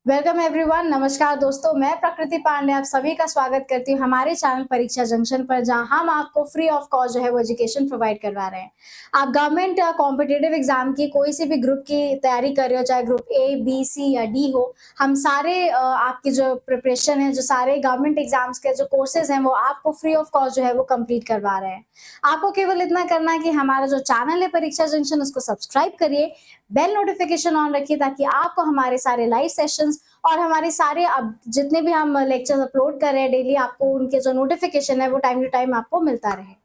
Welcome everyone. नमस्कार दोस्तों, मैं प्रकृति पांडे आप सभी का स्वागत करती हूँ हमारे चैनल परीक्षा जंक्शन पर, जहां हम आपको फ्री ऑफ कॉस्ट जो है वो एजुकेशन प्रोवाइड करवा रहे हैं। आप गवर्नमेंट कॉम्पिटिटिव एग्जाम की कोई सी भी ग्रुप की तैयारी कर रहे हो, चाहे ग्रुप ए बी सी या डी हो, हम सारे आपकी जो प्रिपरेशन है, जो सारे गवर्नमेंट एग्जाम्स के जो कोर्सेज हैं वो आपको फ्री ऑफ कॉस्ट जो है वो कंप्लीट करवा रहे हैं। आपको केवल इतना करना है कि हमारा जो चैनल है परीक्षा जंक्शन, उसको सब्सक्राइब करिए, बेल नोटिफिकेशन ऑन रखिए, ताकि आपको हमारे सारे लाइव सेशंस और हमारे सारे अब जितने भी हम लेक्चर्स अपलोड कर रहे हैं डेली, आपको उनके जो नोटिफिकेशन है वो टाइम टू टाइम आपको मिलता रहे।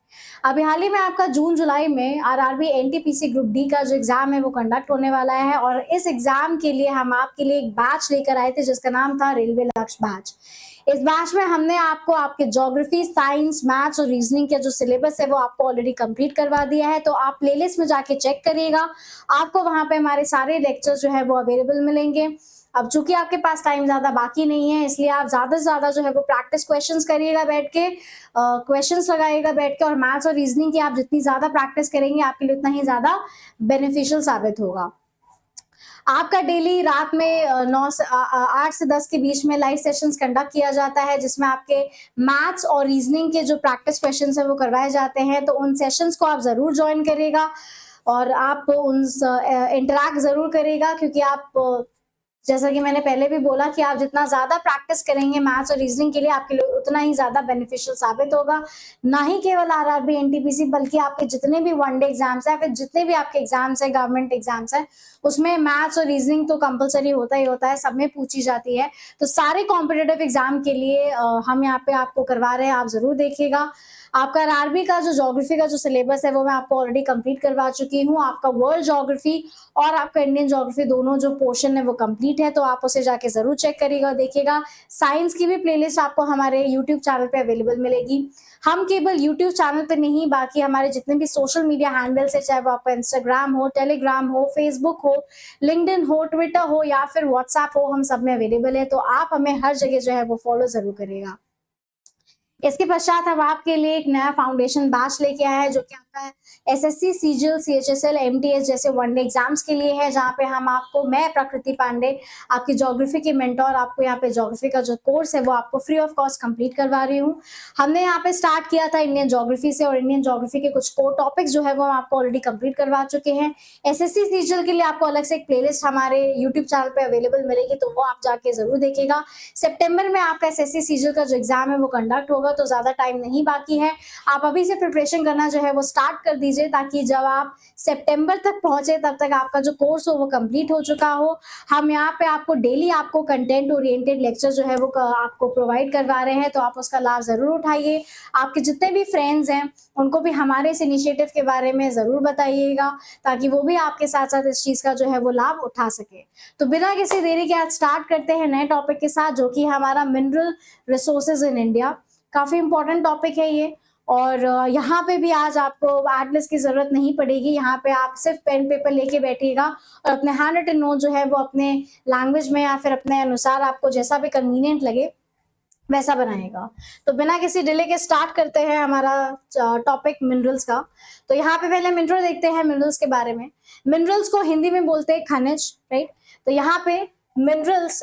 अभी हाल ही में आपका जून जुलाई में आरआरबी एनटीपीसी ग्रुप डी का जो एग्जाम है वो कंडक्ट होने वाला है, और इस एग्जाम के लिए हम आपके लिए एक बैच लेकर आए थे जिसका नाम था रेलवे लक्ष्य बैच। इस बैच में हमने आपको आपके ज्योग्राफी, साइंस, मैथ्स और रीजनिंग के जो सिलेबस है वो आपको ऑलरेडी कंप्लीट करवा दिया है। तो आप प्लेलिस्ट में जाके चेक करिएगा, आपको वहां पे हमारे सारे लेक्चर जो है वो अवेलेबल मिलेंगे। अब चूंकि आपके पास टाइम ज्यादा बाकी नहीं है, इसलिए आप ज्यादा से ज्यादा जो है वो प्रैक्टिस क्वेश्चंस करिएगा बैठ के, क्वेश्चंस लगाइएगा बैठ के, और मैथ्स और रीजनिंग की आप जितनी ज्यादा प्रैक्टिस करेंगे आपके लिए उतना ही ज्यादा बेनिफिशियल साबित होगा। आपका डेली रात में 8 से 10 के बीच में लाइव सेशंस कंडक्ट किया जाता है, जिसमें आपके मैथ्स और रीजनिंग के जो प्रैक्टिस क्वेश्चंस है वो करवाए जाते हैं। तो उन सेशंस को आप जरूर ज्वाइन करिएगा और आप उन इंटरैक्ट जरूर करिएगा, क्योंकि आप जैसा कि मैंने पहले भी बोला कि आप जितना ज्यादा प्रैक्टिस करेंगे मैथ्स और रीजनिंग के लिए, आपके लिए उतना ही ज्यादा बेनिफिशियल साबित होगा। ना ही केवल आरआरबी एनटीपीसी, बल्कि आपके जितने भी वनडे एग्जाम्स हैं, फिर जितने भी आपके एग्जाम्स हैं, गवर्नमेंट एग्जाम्स हैं, उसमें मैथ्स और रीजनिंग तो कंपलसरी होता ही होता है, सब में पूछी जाती है। तो सारे कॉम्पिटेटिव एग्जाम के लिए हम यहाँ पे आपको करवा रहे हैं, आप जरूर देखिएगा। आपका आरआरबी का जो ज्योग्राफी का जो सिलेबस है वो मैं आपको ऑलरेडी कंप्लीट करवा चुकी हूँ। आपका वर्ल्ड ज्योग्राफी और आपका इंडियन ज्योग्राफी दोनों जो पोर्शन है वो कंप्लीट है, तो आप उसे जाके जरूर चेक करिएगा और देखिएगा। साइंस की भी प्लेलिस्ट आपको हमारे यूट्यूब चैनल पे अवेलेबल मिलेगी। हम केवल यूट्यूब चैनल पे नहीं, बाकी हमारे जितने भी सोशल मीडिया हैंडल्स है, चाहे वो आपका इंस्टाग्राम हो, टेलीग्राम हो, फेसबुक हो, लिंक्डइन हो, ट्विटर हो या फिर व्हाट्सएप हो, हम सब में अवेलेबल है। तो आप हमें हर जगह जो है वो फॉलो जरूर करिएगा। इसके पश्चात हम आपके लिए एक नया फाउंडेशन बैच लेके आया है, जो कि आपका एसएससी, सीजीएल, सीएचएसएल, एमटीएस जैसे वनडे एग्जाम्स के लिए है, जहाँ पे हम आपको, मैं प्रकृति पांडे, आपकी ज्योग्राफी की मेंटोर, आपको यहाँ पे ज्योग्राफी का जो कोर्स है वो आपको फ्री ऑफ कॉस्ट कंप्लीट करवा रही हूँ। हमने यहाँ पे स्टार्ट किया था इंडियन ज्योग्राफी से, और इंडियन ज्योग्राफी के कुछ कोर टॉपिक्स जो है वो हम आपको ऑलरेडी कंप्लीट करवा चुके हैं। एसएससी, सीजीएल के लिए आपको अलग से एक प्लेलिस्ट हमारे यूट्यूब चैनल पे अवेलेबल मिलेगी, तो वो आप जाके जरूर देखिएगा। सितंबर में आपका एसएससी, सीजीएल का जो एग्जाम है वो कंडक्ट होगा, तो ज्यादा टाइम नहीं बाकी है। आप अभी से प्रिपरेशन करना जो है वो स्टार्ट कर दीजिए, ताकि जब आप सितंबर तक पहुंचे तब तक आपका जो कोर्स हो वो कंप्लीट हो चुका हो। हम यहाँ पे आपको डेली आपको कंटेंट ओरिएंटेड लेक्चर जो है वो आपको प्रोवाइड करवा रहे हैं, तो आप उसका लाभ जरूर उठाइए। आपके जितने भी फ्रेंड्स हैं उनको भी हमारे इस इनिशिएटिव के बारे में जरूर बताइएगा, ताकि वो भी आपके साथ साथ इस चीज का जो है वो लाभ उठा सके। तो बिना किसी देरी के आज स्टार्ट करते हैं नए टॉपिक के साथ, जो कि हमारा मिनरल रिसोर्सेज इन इंडिया। काफी इंपॉर्टेंट टॉपिक है ये, और यहाँ पे भी आज आपको एटलस की जरूरत नहीं पड़ेगी। यहाँ पे आप सिर्फ पेन पेपर लेके बैठिएगा और अपने हैंड रिटन नोट जो है वो अपने लैंग्वेज में या फिर अपने अनुसार आपको जैसा भी कन्वीनियंट लगे वैसा बनाएगा। तो बिना किसी डिले के स्टार्ट करते हैं हमारा टॉपिक मिनरल्स का। तो यहाँ पे पहले मिनरल देखते हैं, मिनरल्स के बारे में। मिनरल्स को हिंदी में बोलते हैं खनिज, राइट। तो यहाँ पे minerals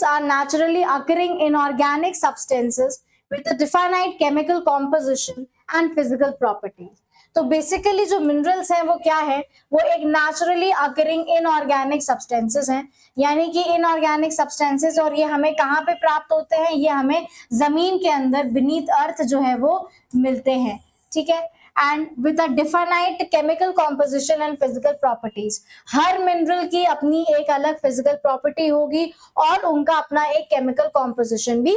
are naturally occurring inorganic substances with a definite chemical composition and physical properties. तो बेसिकली जो मिनरल्स हैं वो क्या है, वो एक नेचुरली अकरिंग इनऑर्गेनिक सब्सटेंसेस हैं, यानी कि इनऑर्गेनिक सब्सटेंसेस। और ये हमें कहाँ पे प्राप्त होते हैं, ये हमें जमीन के अंदर बीनीथ अर्थ जो है वो मिलते हैं, ठीक है। And with a definite chemical composition and physical properties. Her mineral की अपनी एक अलग फिजिकल प्रॉपर्टी होगी और उनका अपना एक केमिकल कॉम्पोजिशन भी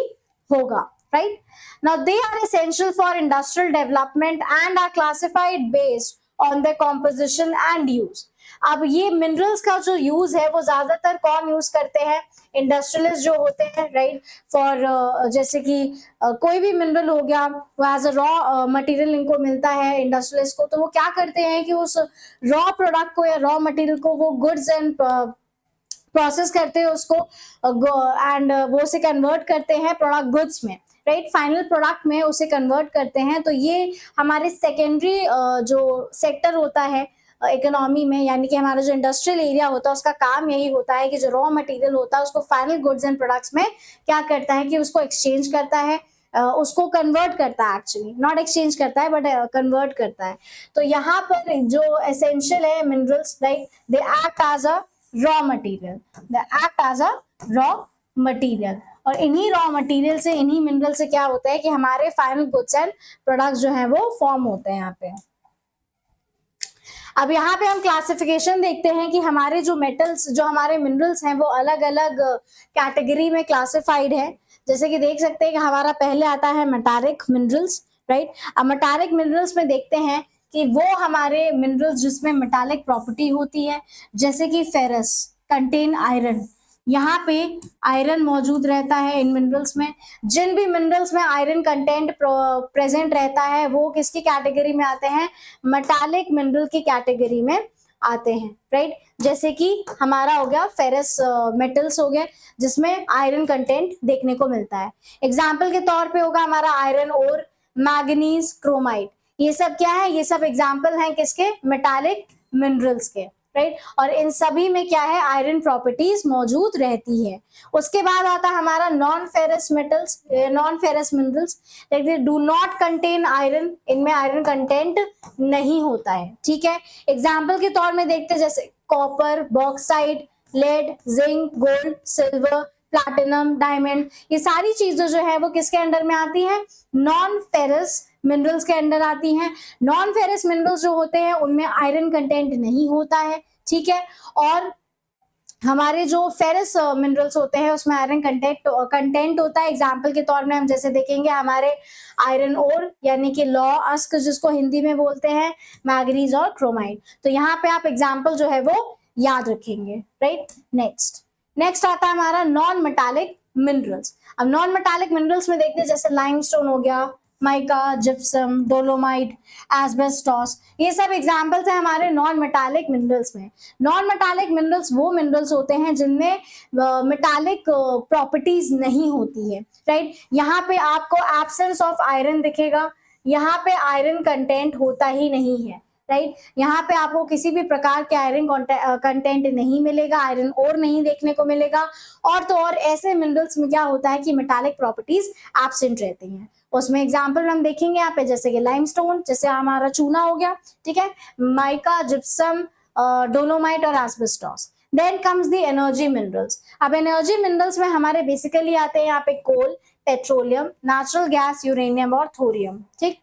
होगा, right. Now they are essential for industrial development and are classified based on the composition and use. अब ये मिनरल्स का जो यूज है वो ज्यादातर कौन यूज करते हैं, इंडस्ट्रियलिस्ट जो होते हैं, राइट। फॉर जैसे कि कोई भी मिनरल हो गया, वो एज अ रॉ मटेरियल इनको मिलता है इंडस्ट्रियलिस्ट को, तो वो क्या करते हैं कि उस रॉ प्रोडक्ट को या रॉ मटेरियल को वो गुड्स एंड प्रोसेस करते हैं उसको, एंड वो उसे कन्वर्ट करते हैं प्रोडक्ट गुड्स में, राइट। फाइनल प्रोडक्ट में उसे कन्वर्ट करते हैं। तो ये हमारे सेकेंडरी जो सेक्टर होता है इकोनॉमी में, यानी कि हमारा जो इंडस्ट्रियल एरिया होता है उसका काम यही होता है कि जो रॉ मटेरियल होता है उसको फाइनल गुड्स एंड प्रोडक्ट्स में क्या करता है कि उसको एक्सचेंज करता है, उसको कन्वर्ट करता है, एक्चुअली नॉट एक्सचेंज करता है बट कन्वर्ट करता है। तो यहाँ पर जो एसेंशियल है minerals, like they act as a raw material, they act as a raw material. और इन्हीं रॉ मटेरियल से, इन्हीं मिनरल से क्या होता है कि हमारे फाइनल गुड्स एंड प्रोडक्ट्स जो है वो फॉर्म होते हैं यहाँ पे। अब यहाँ पे हम क्लासिफिकेशन देखते हैं कि हमारे जो मेटल्स, जो हमारे मिनरल्स हैं वो अलग अलग कैटेगरी में क्लासिफाइड है। जैसे कि देख सकते हैं कि हमारा पहले आता है मेटालिक मिनरल्स, राइट। अब मेटालिक मिनरल्स में देखते हैं कि वो हमारे मिनरल्स जिसमें मेटालिक प्रॉपर्टी होती है, जैसे कि फेरस कंटेन आयरन, यहाँ पे आयरन मौजूद रहता है इन मिनरल्स में। जिन भी मिनरल्स में आयरन कंटेंट प्रेजेंट रहता है वो किसकी कैटेगरी में आते हैं, मेटालिक मिनरल की कैटेगरी में आते हैं, राइट। जैसे कि हमारा हो गया फेरस मेटल्स हो गए जिसमें आयरन कंटेंट देखने को मिलता है। एग्जाम्पल के तौर पे होगा हमारा आयरन और मैग्नीज, क्रोमाइट, ये सब क्या है, ये सब एग्जाम्पल हैं किसके, मेटालिक मिनरल्स के, राइट। और इन सभी में क्या है, आयरन प्रॉपर्टीज मौजूद रहती है। उसके बाद आता है हमारा non ferrous metals, non ferrous minerals, do not contain iron, इनमें आयरन कंटेंट नहीं होता है, ठीक है। एग्जाम्पल के तौर में देखते हैं जैसे copper, bauxite, lead, zinc, gold, silver, platinum, diamond, ये सारी चीजें जो है वो किसके अंडर में आती हैं, नॉन फेरस मिनरल्स के अंडर आती हैं। नॉन फेरस मिनरल्स जो होते हैं उनमें आयरन कंटेंट नहीं होता है, ठीक है। और हमारे जो फेरस मिनरल्स होते हैं उसमें आयरन कंटेंट होता है। एग्जाम्पल के तौर में हम जैसे देखेंगे हमारे आयरन ओर, यानी कि लौ अस्क जिसको हिंदी में बोलते हैं, मैग्नीज और क्रोमाइट। तो यहाँ पे आप एग्जाम्पल जो है वो याद रखेंगे, राइट। नेक्स्ट आता है हमारा नॉन मेटालिक मिनरल्स। अब नॉन मेटालिक मिनरल्स में देखते हैं जैसे लाइमस्टोन हो गया, माइका, जिप्सम, डोलोमाइट, एस्बेस्टॉस, ये सब एग्जाम्पल्स हैं हमारे नॉन मेटालिक मिनरल्स में। नॉन मेटालिक मिनरल्स वो मिनरल्स होते हैं जिनमें मेटालिक प्रॉपर्टीज नहीं होती है, राइट। यहाँ पे आपको एब्सेंस ऑफ आयरन दिखेगा, यहाँ पे आयरन कंटेंट होता ही नहीं है, राइट। यहाँ पे आपको किसी भी प्रकार के आयरन कंटेंट नहीं मिलेगा, आयरन और नहीं देखने को मिलेगा। और तो और ऐसे मिनरल्स में क्या होता है कि मेटालिक प्रॉपर्टीज एब्सेंट रहती हैं। उसमें एग्जाम्पल हम देखेंगे यहाँ पे जैसे कि लाइमस्टोन, जैसे हमारा चूना हो गया, ठीक है, माइका, जिप्सम, डोलोमाइट और asbestos. Then comes the energy minerals. अब एनर्जी मिनरल्स में हमारे बेसिकली आते हैं यहाँ पे coal, petroleum, natural gas, uranium और थोरियम, ठीक।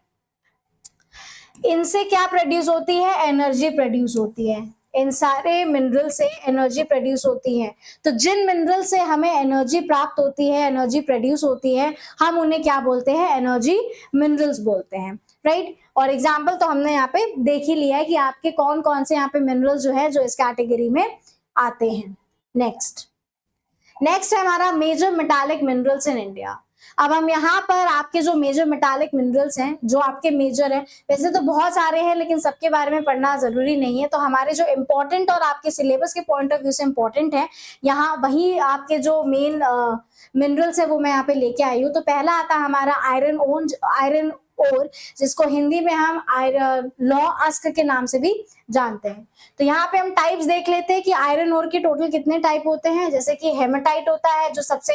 इनसे क्या प्रोड्यूस होती है, एनर्जी प्रोड्यूस होती है। इन सारे मिनरल से एनर्जी प्रोड्यूस होती है। तो जिन मिनरल से हमें एनर्जी प्राप्त होती है, एनर्जी प्रोड्यूस होती है, हम उन्हें क्या बोलते हैं, एनर्जी मिनरल्स बोलते हैं, राइट। और एग्जाम्पल तो हमने यहाँ पे देख ही लिया है कि आपके कौन कौन से यहाँ पे मिनरल जो है जो इस कैटेगरी में आते हैं। नेक्स्ट है हमारा major metallic minerals in India. अब हम यहाँ पर आपके जो मेजर मेटालिक मिनरल्स हैं, जो आपके मेजर हैं, वैसे तो बहुत सारे हैं लेकिन सबके बारे में पढ़ना जरूरी नहीं है। तो हमारे जो इम्पोर्टेंट और आपके सिलेबस के पॉइंट ऑफ व्यू से इम्पोर्टेंट है, यहाँ वही आपके जो मेन मिनरल्स है वो मैं यहाँ पे लेके आई हूँ। तो पहला आता है हमारा आयरन ओर, जिसको हिंदी में हम लौ अस्क के नाम से भी जानते हैं। तो यहाँ पे हम टाइप्स देख लेते हैं कि आयरन ओर के टोटल कितने टाइप होते हैं। जैसे कि हेमेटाइट होता है जो सबसे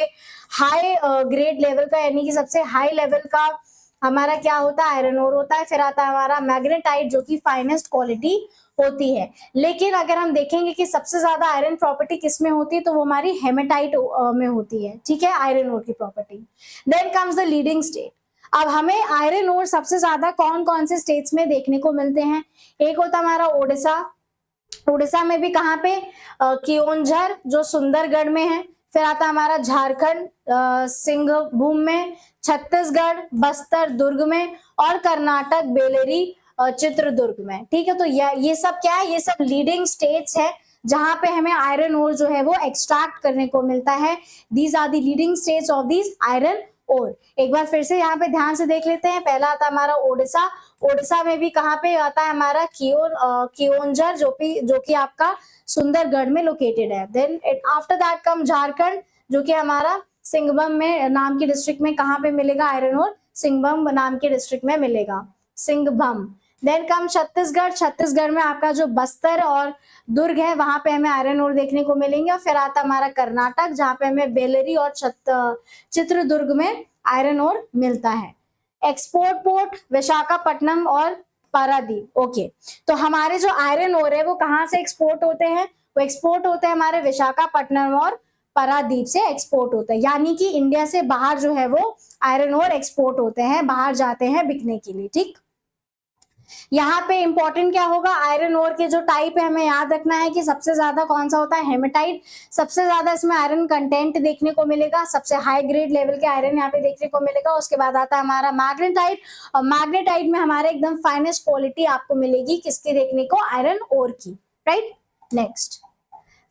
हाई ग्रेड लेवल का, यानी कि सबसे हाई लेवल का हमारा क्या होता है, आयरन ओर होता है। फिर आता है हमारा मैग्नेटाइट जो कि फाइनेस्ट क्वालिटी होती है। लेकिन अगर हम देखेंगे कि सबसे ज्यादा आयरन प्रॉपर्टी किस में होती है, तो वो हमारी हेमेटाइट में होती है, ठीक है, आयरन ओर की property. Then comes the leading state. अब हमें आयरन ओर सबसे ज्यादा कौन कौन से स्टेट्स में देखने को मिलते हैं, एक होता हमारा उड़ीसा में भी कहाँ पे, कियोंझर जो सुंदरगढ़ में है। फिर आता हमारा झारखंड, सिंहभूम में, छत्तीसगढ़, बस्तर, दुर्ग में, और कर्नाटक, बेलेरी, चित्रदुर्ग में, ठीक है। तो ये सब क्या है, ये सब लीडिंग स्टेट्स है जहां पे हमें आयरन ओर जो है वो एक्सट्रैक्ट करने को मिलता है। These are the leading states of this iron ore. एक बार फिर से यहाँ पे ध्यान से देख लेते हैं। पहला आता है हमारा ओडिशा में भी कहाँ पे आता है हमारा कियोंझर जो कि आपका सुंदरगढ़ में लोकेटेड है। Then after that come Jharkhand जो कि हमारा सिंहभूम में नाम की डिस्ट्रिक्ट में कहाँ पे मिलेगा आयरन ओर, सिंहभूम नाम के डिस्ट्रिक्ट में मिलेगा, सिंहभूम। देन कम छत्तीसगढ़, छत्तीसगढ़ में आपका जो बस्तर और दुर्ग है वहां पे हमें आयरन ओर देखने को मिलेंगे। और फिर आता हमारा कर्नाटक, जहां पे हमें बेलरी और चित्रदुर्ग में आयरन ओर मिलता है। एक्सपोर्ट पोर्ट विशाखापट्टनम और पारादीप। ओके, तो हमारे जो आयरन ओर है वो कहाँ से एक्सपोर्ट होते हैं? वो एक्सपोर्ट होते हैं हमारे विशाखापट्टनम और पारादीप से एक्सपोर्ट होते हैं, यानी कि इंडिया से बाहर जो है वो आयरन ओर एक्सपोर्ट होते हैं, बाहर जाते हैं बिकने के लिए। ठीक, यहाँ पे इंपॉर्टेंट क्या होगा, आयरन ओर के जो टाइप है हमें याद रखना है कि सबसे ज्यादा कौन सा होता है, हेमेटाइट। सबसे ज्यादा इसमें आयरन कंटेंट देखने को मिलेगा, सबसे हाई ग्रेड लेवल के आयरन यहाँ पे देखने को मिलेगा। उसके बाद आता है हमारा मैग्नेटाइट, और मैग्नेटाइट में हमारे एकदम फाइनेस्ट क्वालिटी आपको मिलेगी किसकी देखने को, आयरन ओर की, राइट। नेक्स्ट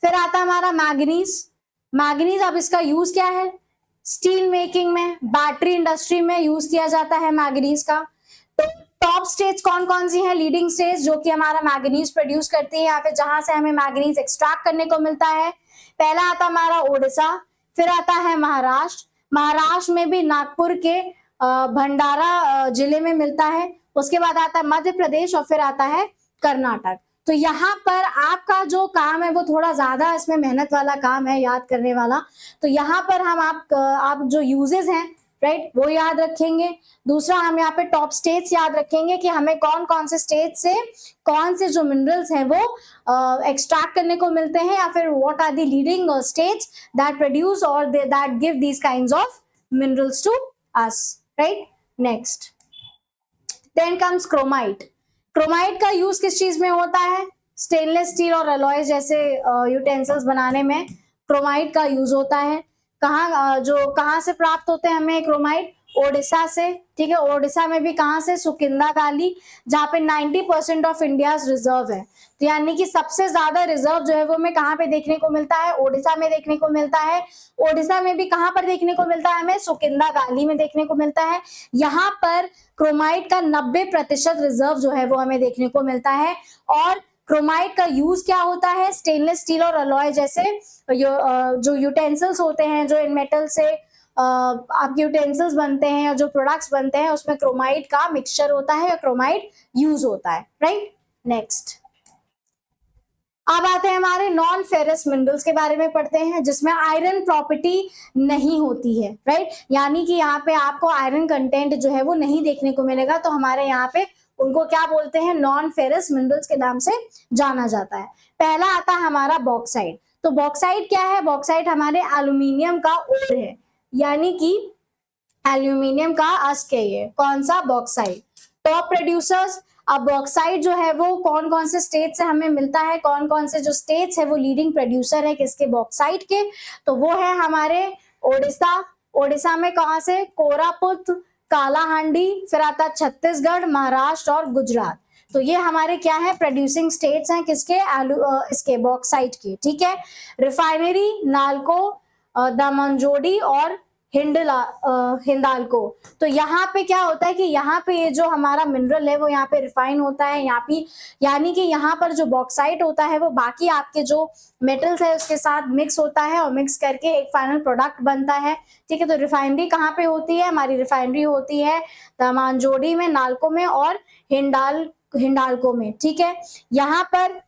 फिर आता है हमारा मैग्नीज। मैग्नीज, अब इसका यूज क्या है, स्टील मेकिंग में, बैटरी इंडस्ट्री में यूज किया जाता है मैग्नीज का। तो टॉप स्टेट्स कौन कौन सी हैं, लीडिंग स्टेट्स जो कि हमारा मैग्नीज प्रोड्यूस करती है, या फिर जहां से हमें मैग्नीज एक्सट्रैक्ट करने को मिलता है? पहला आता हमारा ओडिशा, फिर आता है महाराष्ट्र। महाराष्ट्र में भी नागपुर के भंडारा जिले में मिलता है। उसके बाद आता है मध्य प्रदेश, और फिर आता है कर्नाटक। तो यहाँ पर आपका जो काम है वो थोड़ा ज्यादा इसमें मेहनत वाला काम है, याद करने वाला। तो यहाँ पर हम आप जो यूजेस हैं, राइट, वो याद रखेंगे। दूसरा हम यहाँ पे टॉप स्टेट्स याद रखेंगे कि हमें कौन कौन से स्टेट से कौन से जो मिनरल्स हैं वो एक्सट्रैक्ट करने को मिलते हैं, या फिर what are the leading states that produce और that give these kinds of minerals to us, right. Next then comes chromite. Chromite का यूज किस चीज में होता है, स्टेनलेस स्टील और अलॉय जैसे यूटेंसिल्स बनाने में क्रोमाइट का यूज होता है। कहाँ से प्राप्त होते हैं हमें क्रोमाइट, ओडिशा से। ठीक है, ओडिशा में भी कहाँ से, सुकिंदा वैली, जहाँ पे 90% ऑफ इंडिया रिजर्व है। तो यानी कि सबसे ज्यादा रिजर्व जो है वो हमें कहाँ पे देखने को मिलता है, ओडिशा में देखने को मिलता है। ओडिशा में भी कहाँ पर देखने को मिलता है हमें, सुकिंदा वैली में देखने को मिलता है। यहाँ पर क्रोमाइट का 90% रिजर्व जो है वो हमें देखने को मिलता है। और क्रोमाइट का यूज क्या होता है, स्टेनलेस स्टील और अलॉय जैसे जो यूटेंसिल्स होते हैं, जो इन मेटल से आपके यूटेंसिल्स बनते हैं और जो प्रोडक्ट्स बनते हैं, उसमें क्रोमाइट का मिक्सचर होता है, क्रोमाइट यूज होता है, राइट। नेक्स्ट अब आते हैं हमारे नॉन फेरस मिनरल्स के बारे में पढ़ते हैं, जिसमें आयरन प्रॉपर्टी नहीं होती है, राइट। यानी कि यहाँ पे आपको आयरन कंटेंट जो है वो नहीं देखने को मिलेगा। तो हमारे यहाँ पे उनको क्या बोलते हैं, नॉन फेरस मिनरल्स के नाम से जाना जाता है। पहला आता है हमारा बॉक्साइट। तो बॉक्साइट क्या है, बॉक्साइट हमारे एल्यूमिनियम का ओर है, यानी कि एल्यूमिनियम का अस्केय, कौन सा, बॉक्साइट। टॉप प्रोड्यूसर्स, अब बॉक्साइट जो है वो कौन कौन से स्टेट से हमें मिलता है, कौन कौन से जो स्टेट्स है वो लीडिंग प्रोड्यूसर है किसके, बॉक्साइट के? तो वो है हमारे ओडिशा। ओडिशा में कहां से, कोरापुट, कालाहांडी, फिर आता छत्तीसगढ़, महाराष्ट्र और गुजरात। तो ये हमारे क्या है, प्रोड्यूसिंग स्टेट्स हैं किसके, इसके बॉक्साइट के। ठीक है, रिफाइनरी नालको, दामनजोड़ी और हिंडाल्को। तो यहाँ पे क्या होता है कि यहाँ पे ये जो हमारा मिनरल है वो यहाँ पे रिफाइन होता है, यहाँ पे यानी कि यहाँ पर जो बॉक्साइट होता है वो बाकी आपके जो मेटल्स है उसके साथ मिक्स होता है, और मिक्स करके एक फाइनल प्रोडक्ट बनता है। ठीक है, तो रिफाइनरी कहाँ पे होती है, हमारी रिफाइनरी होती है दामनजोड़ी में, नालको में और हिंडाल्को में। ठीक है, यहाँ पर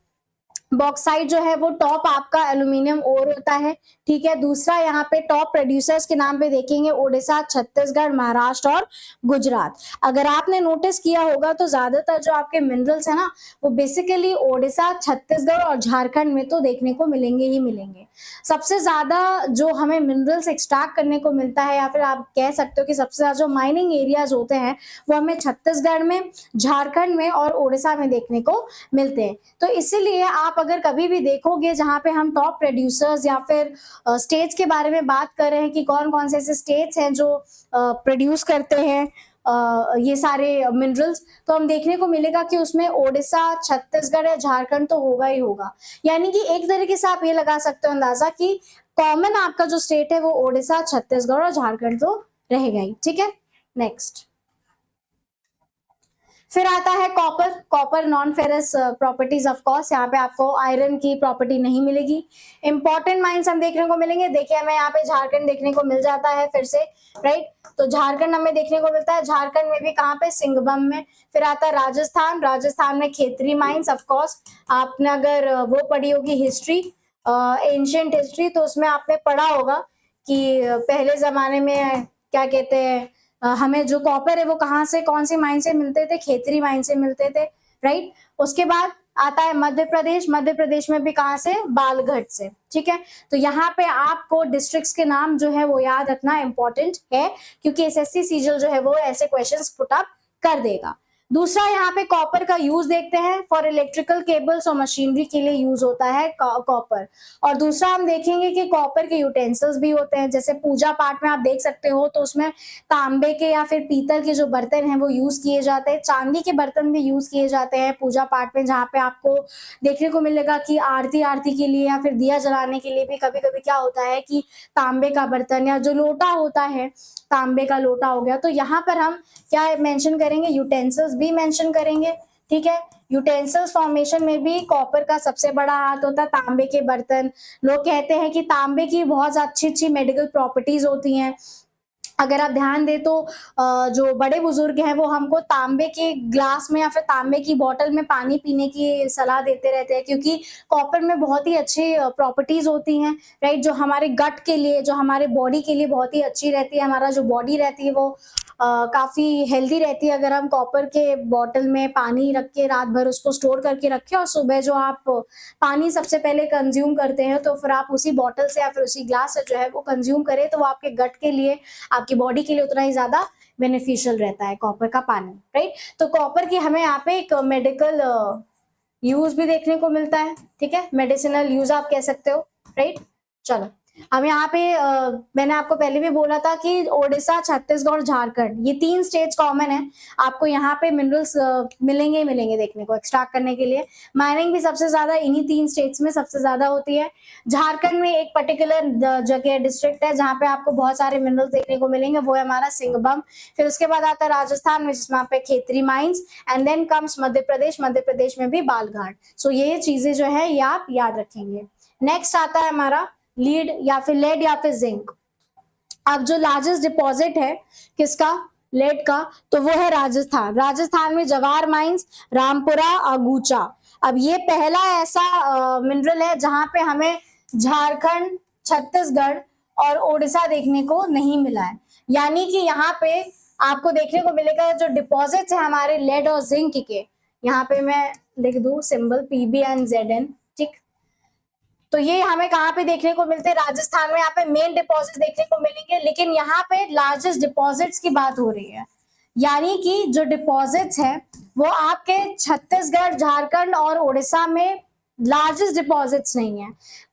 बॉक्साइट जो है वो टॉप आपका एल्यूमिनियम ओर होता है। ठीक है, दूसरा यहाँ पे टॉप प्रोड्यूसर्स के नाम पे देखेंगे ओडिशा, छत्तीसगढ़, महाराष्ट्र और गुजरात। अगर आपने नोटिस किया होगा तो ज्यादातर जो आपके मिनरल्स है ना वो बेसिकली ओडिशा, छत्तीसगढ़ और झारखंड में तो देखने को मिलेंगे ही मिलेंगे। सबसे ज्यादा जो हमें मिनरल्स एक्सट्रैक्ट करने को मिलता है, या फिर आप कह सकते हो कि सबसे ज्यादा जो माइनिंग एरियाज होते हैं वो हमें छत्तीसगढ़ में, झारखंड में और ओडिशा में देखने को मिलते हैं। तो इसीलिए आप अगर कभी भी देखोगे जहां पे हम टॉप प्रोड्यूसर्स या फिर स्टेट्स के बारे में बात कर रहे हैं कि कौन कौन से ऐसे स्टेट्स हैं जो प्रोड्यूस करते हैं ये सारे मिनरल्स, तो हम देखने को मिलेगा कि उसमें ओडिशा, छत्तीसगढ़ या झारखंड तो होगा ही होगा। यानी कि एक तरीके से आप ये लगा सकते हो अंदाजा कि कॉमन आपका जो स्टेट है वो ओडिशा, छत्तीसगढ़ और झारखंड तो रहेगा ही। ठीक है, नेक्स्ट फिर आता है copper. Copper non ferrous properties of course, यहाँ पे आपको आयरन की प्रॉपर्टी नहीं मिलेगी। इंपॉर्टेंट माइंस हम देखने को मिलेंगे, देखिए हमें यहाँ पे झारखंड देखने को मिल जाता है फिर से, राइट। तो झारखंड हमें देखने को मिलता है, झारखंड में भी कहाँ पे, सिंघबम में। फिर आता है राजस्थान, राजस्थान में खेतरी माइंस। ऑफ कोर्स आपने अगर वो पढ़ी होगी हिस्ट्री, एंशियंट हिस्ट्री, तो उसमें आपने पढ़ा होगा कि पहले जमाने में क्या कहते हैं, हमें जो कॉपर है वो कहाँ से, कौन सी माइन से मिलते थे, खेतरी माइन से मिलते थे, राइट। उसके बाद आता है मध्य प्रदेश, मध्य प्रदेश में भी कहाँ से, बालघाट से, ठीक है। तो यहाँ पे आपको डिस्ट्रिक्ट्स के नाम जो है वो याद रखना इंपॉर्टेंट है, क्योंकि एसएससी सीजीएल जो है वो ऐसे क्वेश्चंस पुट अप कर देगा। दूसरा यहाँ पे कॉपर का यूज देखते हैं, फॉर इलेक्ट्रिकल केबल्स और मशीनरी के लिए यूज होता है कॉपर। और दूसरा हम देखेंगे कि कॉपर के यूटेंसिल्स भी होते हैं, जैसे पूजा पाठ में आप देख सकते हो तो उसमें तांबे के या फिर पीतल के जो बर्तन हैं वो यूज किए जाते हैं, चांदी के बर्तन भी यूज किए जाते हैं पूजा पाठ में, जहाँ पे आपको देखने को मिलेगा कि आरती के लिए या फिर दिया जलाने के लिए भी कभी कभी क्या होता है कि तांबे का बर्तन या जो लोटा होता है, तांबे का लोटा हो गया। तो यहाँ पर हम क्या मेंशन करेंगे, यूटेंसिल्स भी मेंशन करेंगे, ठीक है। यूटेंसिल्स फॉर्मेशन में भी कॉपर का सबसे बड़ा हाथ होता है, तांबे के बर्तन। लोग कहते हैं कि तांबे की बहुत अच्छी अच्छी मेडिकल प्रॉपर्टीज होती हैं। अगर आप ध्यान दे तो जो बड़े बुजुर्ग हैं वो हमको तांबे के ग्लास में या फिर तांबे की बोतल में पानी पीने की सलाह देते रहते हैं, क्योंकि कॉपर में बहुत ही अच्छी प्रॉपर्टीज होती हैं, राइट, जो हमारे गट के लिए, जो हमारे बॉडी के लिए बहुत ही अच्छी रहती है। हमारा जो बॉडी रहती है वो काफी हेल्दी रहती है अगर हम कॉपर के बोतल में पानी रख के रात भर उसको स्टोर करके रखें, और सुबह जो आप पानी सबसे पहले कंज्यूम करते हैं तो फिर आप उसी बोतल से या फिर उसी ग्लास से जो है वो कंज्यूम करें, तो वो आपके गट के लिए, आपकी बॉडी के लिए उतना ही ज्यादा बेनिफिशियल रहता है कॉपर का पानी, राइट। तो कॉपर की हमें यहाँ पे एक मेडिकल यूज भी देखने को मिलता है, ठीक है, मेडिसिनल यूज आप कह सकते हो, राइट। चलो हम यहाँ पे मैंने आपको पहले भी बोला था कि ओडिशा, छत्तीसगढ़, झारखंड, ये 3 स्टेट्स कॉमन है। आपको यहाँ पे मिनरल्स मिलेंगे ही मिलेंगे देखने को एक्सट्रैक्ट करने के लिए। माइनिंग भी सबसे ज्यादा इन्हीं 3 स्टेट्स में सबसे ज्यादा होती है। झारखंड में एक पर्टिकुलर जगह डिस्ट्रिक्ट है जहाँ पे आपको बहुत सारे मिनरल्स देखने को मिलेंगे, वो है हमारा सिंघबम। फिर उसके बाद आता है राजस्थान में, जिसमें पे Khetri mines, and then comes Madhya Pradesh, Madhya Pradesh में भी बालघाट। सो ये चीजें जो है ये आप याद रखेंगे। नेक्स्ट आता है हमारा लीड या फिर लेड या फिर जिंक। अब जो लार्जेस्ट डिपॉजिट है किसका, लेड का, तो वो है राजस्थान। राजस्थान में जवार माइंस, रामपुरा, अगूचा। अब ये पहला ऐसा मिनरल है जहां पे हमें झारखंड, छत्तीसगढ़ और ओडिशा देखने को नहीं मिला है, यानी कि यहाँ पे आपको देखने को मिलेगा जो डिपॉजिट्स है हमारे लेड और जिंक के, यहाँ पे मैं लिख दूं सिंबल PbNZn, ठीक। तो ये हमें कहाँ पे देखने को मिलते हैं, राजस्थान में यहाँ पे मेन डिपॉजिट देखने को मिलेंगे, लेकिन यहाँ पे लार्जेस्ट डिपॉजिट्स की बात हो रही है, यानी कि जो डिपॉजिट्स है वो आपके छत्तीसगढ़, झारखंड और उड़ीसा में लार्जेस्ट डिपॉजिट्स नहीं है।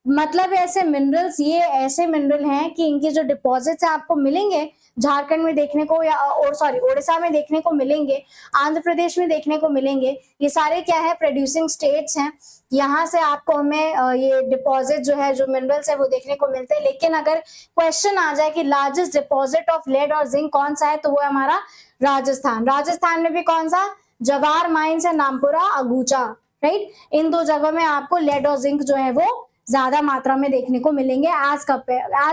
मतलब ऐसे मिनरल्स, ये ऐसे मिनरल हैं कि इनके जो डिपॉजिट्स आपको मिलेंगे झारखंड में देखने को, या और सॉरी उड़ीसा में देखने को मिलेंगे, आंध्र प्रदेश में देखने को मिलेंगे। ये सारे क्या है, प्रोड्यूसिंग स्टेट्स हैं, यहाँ से आपको हमें ये डिपॉजिट जो है, जो मिनरल्स है वो देखने को मिलते हैं। लेकिन अगर क्वेश्चन आ जाए कि लार्जेस्ट डिपॉजिट ऑफ लेड और जिंक कौन सा है, तो वो है हमारा राजस्थान। राजस्थान में भी कौन सा, जवार माइंस है, नामपुरा, अगूचा, राइट। इन 2 जगहों में आपको लेड और जिंक जो है वो ज्यादा मात्रा में देखने को मिलेंगे एज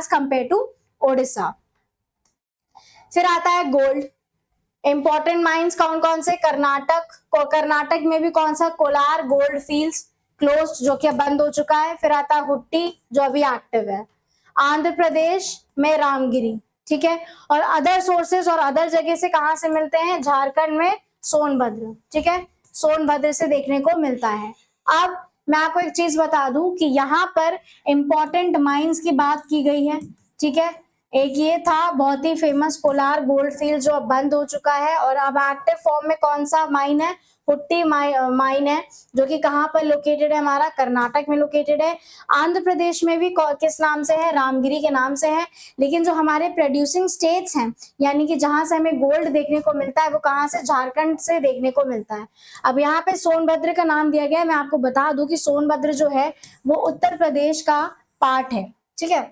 कंपेयर टू ओडिशा। फिर आता है गोल्ड। इंपॉर्टेंट माइंस कौन कौन से, कर्नाटक में भी कौन सा, कोलार गोल्ड फील्ड्स क्लोज्ड, जो कि अब बंद हो चुका है। फिर आता है हुट्टी, जो अभी एक्टिव है। आंध्र प्रदेश में रामगिरी, ठीक है। और अदर सोर्सेस और अदर जगह से कहां से मिलते हैं, झारखंड में सोनभद्र, ठीक है, सोनभद्र से देखने को मिलता है। अब मैं आपको एक चीज बता दूं कि यहाँ पर इंपॉर्टेंट माइंस की बात की गई है, ठीक है। एक ये था बहुत ही फेमस कोलार गोल्ड फील्ड, जो अब बंद हो चुका है, और अब एक्टिव फॉर्म में कौन सा माइन है, हुट्टी माइन है, जो कि कहाँ पर लोकेटेड है, हमारा कर्नाटक में लोकेटेड है। आंध्र प्रदेश में भी किस नाम से है, रामगिरी के नाम से है। लेकिन जो हमारे प्रोड्यूसिंग स्टेट्स हैं, यानी कि जहां से हमें गोल्ड देखने को मिलता है, वो कहाँ से, झारखंड से देखने को मिलता है। अब यहाँ पे सोनभद्र का नाम दिया गया है। मैं आपको बता दूं कि सोनभद्र जो है वो उत्तर प्रदेश का पार्ट है, ठीक है।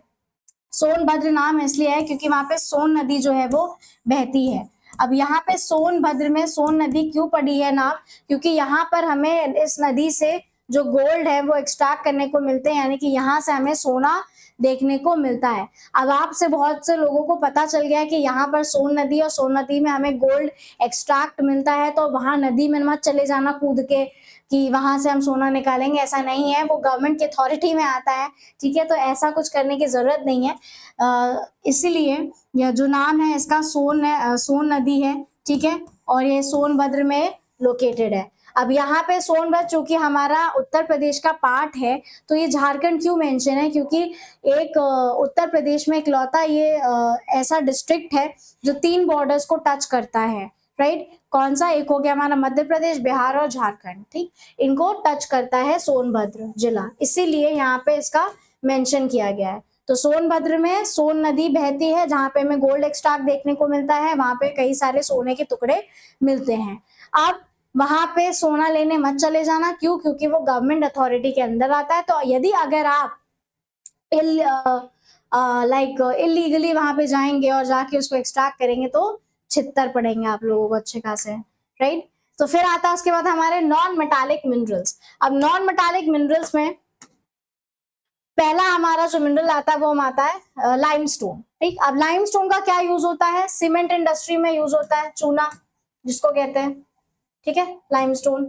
सोनभद्र नाम इसलिए है क्योंकि वहां पे सोन नदी जो है वो बहती है। अब यहाँ पे सोनभद्र में सोन नदी क्यों पड़ी है नाम, क्योंकि यहाँ पर हमें इस नदी से जो गोल्ड है वो एक्सट्रैक्ट करने को मिलते हैं, यानी कि यहाँ से हमें सोना देखने को मिलता है। अब आपसे बहुत से लोगों को पता चल गया है कि यहाँ पर सोन नदी और सोन नदी में हमें गोल्ड एक्सट्रैक्ट मिलता है, तो वहां नदी में मत चले जाना कूद के कि वहां से हम सोना निकालेंगे, ऐसा नहीं है, वो गवर्नमेंट की अथॉरिटी में आता है, ठीक है। तो ऐसा कुछ करने की जरूरत नहीं है। इसीलिए यह जो नाम है इसका सोन नदी है, ठीक है, और ये सोनभद्र में लोकेटेड है। अब यहाँ पे सोनभद्र चूंकि हमारा उत्तर प्रदेश का पार्ट है, तो ये झारखंड क्यों मेंशन है, क्योंकि एक उत्तर प्रदेश में इकलौता ये ऐसा डिस्ट्रिक्ट है जो 3 बॉर्डर्स को टच करता है, राइट। कौन सा, एक हो गया हमारा मध्य प्रदेश, बिहार और झारखंड, ठीक, इनको टच करता है सोनभद्र जिला, इसीलिए यहाँ पे इसका मेंशन किया गया है। तो सोनभद्र में सोन नदी बहती है, जहाँ पे हमें गोल्ड एक्सट्रैक्ट देखने को मिलता है, वहां पे कई सारे सोने के टुकड़े मिलते हैं। अब वहां पे सोना लेने मत चले जाना, क्यों, क्योंकि वो गवर्नमेंट अथॉरिटी के अंदर आता है। तो यदि अगर आप इलीगली वहां पे जाएंगे और जाके उसको एक्सट्रैक्ट करेंगे तो छित्तर पड़ेंगे आप लोगों को अच्छे खासे, राइट। तो फिर आता है उसके बाद हमारे नॉन मेटालिक मिनरल्स। अब नॉन मेटालिक मिनरल्स में पहला हमारा जो मिनरल आता है वो आता है लाइमस्टोन, ठीक। अब लाइमस्टोन का क्या यूज होता है, सीमेंट इंडस्ट्री में यूज होता है, चूना जिसको कहते हैं, ठीक है, लाइमस्टोन